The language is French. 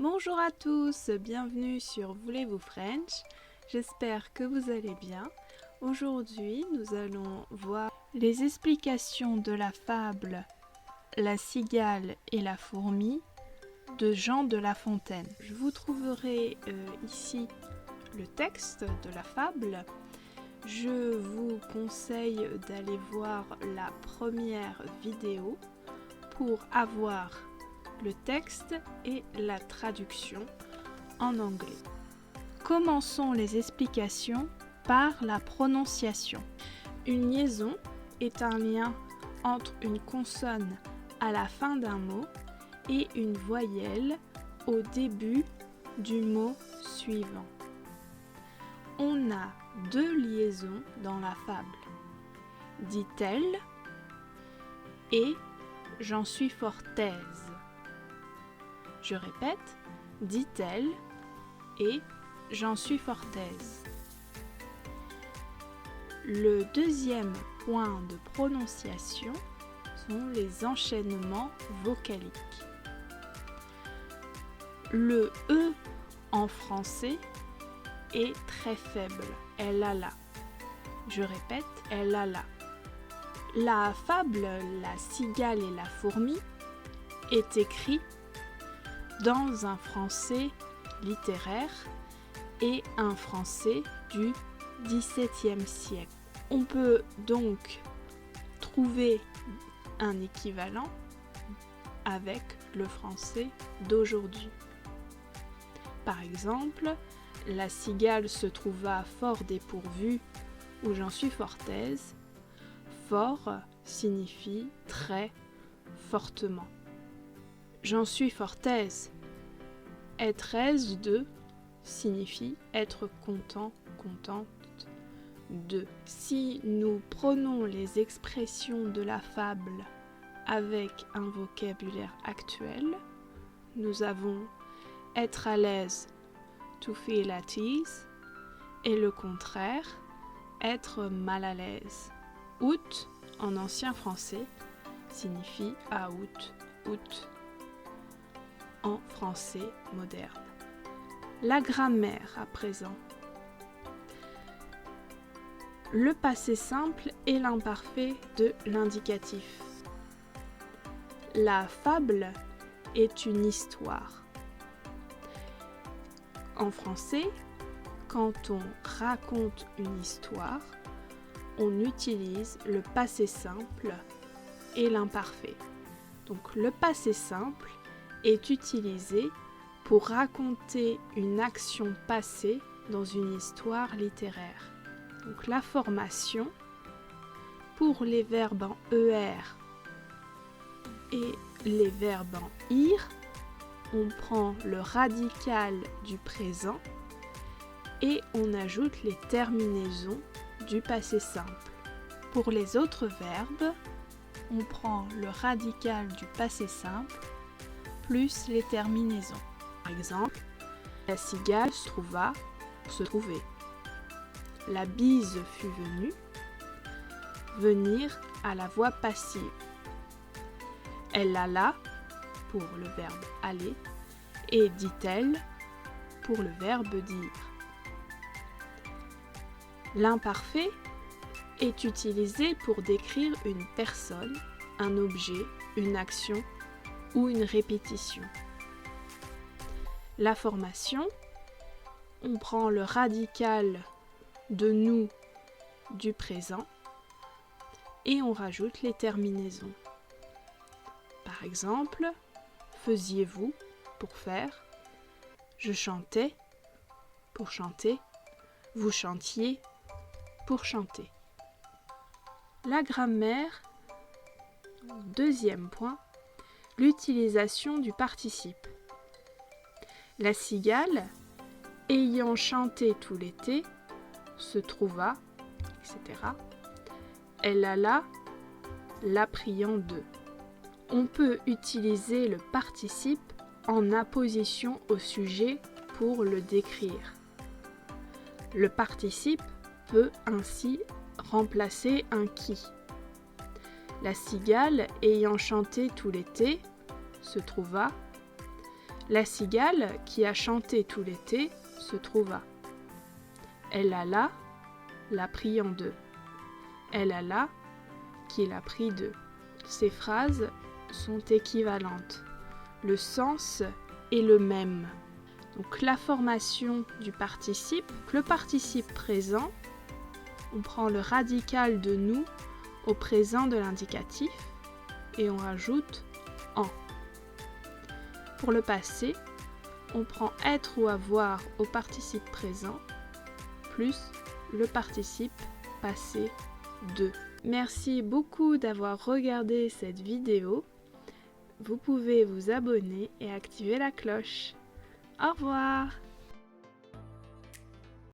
Bonjour à tous, bienvenue sur Voulez-vous French. J'espère que vous allez bien. Aujourd'hui, nous allons voir les explications de la fable La cigale et la fourmi de Jean de La Fontaine. Je vous trouverai ici le texte de la fable. Je vous conseille d'aller voir la première vidéo pour avoir le texte et la traduction en anglais. Commençons les explications par la prononciation. Une liaison est un lien entre une consonne à la fin d'un mot et une voyelle au début du mot suivant. On a deux liaisons dans la fable. Dit-elle et j'en suis fort aise. Je répète, dit-elle et j'en suis fort aise. Le deuxième point de prononciation sont les enchaînements vocaliques. Le E en français est très faible, elle a la. Je répète, elle a la. La fable La cigale et la fourmi est écrite dans un français littéraire et un français du XVIIe siècle. On peut donc trouver un équivalent avec le français d'aujourd'hui. Par exemple, la cigale se trouva fort dépourvue ou j'en suis fort aise. Fort signifie très fortement. J'en suis fort aise. Être aise de signifie être content, contente de. Si nous prenons les expressions de la fable avec un vocabulaire actuel, nous avons être à l'aise, to feel at ease, et le contraire, être mal à l'aise. Out, en ancien français, signifie out, out, en français moderne. La grammaire à présent. Le passé simple et l'imparfait de l'indicatif. La fable est une histoire. En français, quand on raconte une histoire, on utilise le passé simple et l'imparfait. Donc le passé simple est utilisé pour raconter une action passée dans une histoire littéraire. Donc la formation, pour les verbes en ER et les verbes en IR, on prend le radical du présent et on ajoute les terminaisons du passé simple. Pour les autres verbes, on prend le radical du passé simple plus les terminaisons. Par exemple, la cigale se trouva, se trouvait. La bise fut venue, venir à la voix passive. Elle alla pour le verbe aller et dit-elle pour le verbe dire. L'imparfait est utilisé pour décrire une personne, un objet, une action ou une répétition. La formation, on prend le radical de nous du présent et on rajoute les terminaisons. Par exemple, faisiez-vous pour faire, je chantais pour chanter, vous chantiez pour chanter. La grammaire, deuxième point, l'utilisation du participe. La cigale, ayant chanté tout l'été, se trouva, etc. Elle alla, la priant de. On peut utiliser le participe en apposition au sujet pour le décrire. Le participe peut ainsi remplacer un qui. La cigale, ayant chanté tout l'été, se trouva. La cigale qui a chanté tout l'été se trouva. Elle alla, l'a pris en deux. Elle alla, qui l'a pris deux. Ces phrases sont équivalentes. Le sens est le même. Donc la formation du participe, le participe présent, on prend le radical de nous au présent de l'indicatif et on rajoute en. Pour le passé, on prend être ou avoir au participe présent plus le participe passé de. Merci beaucoup d'avoir regardé cette vidéo. Vous pouvez vous abonner et activer la cloche. Au revoir!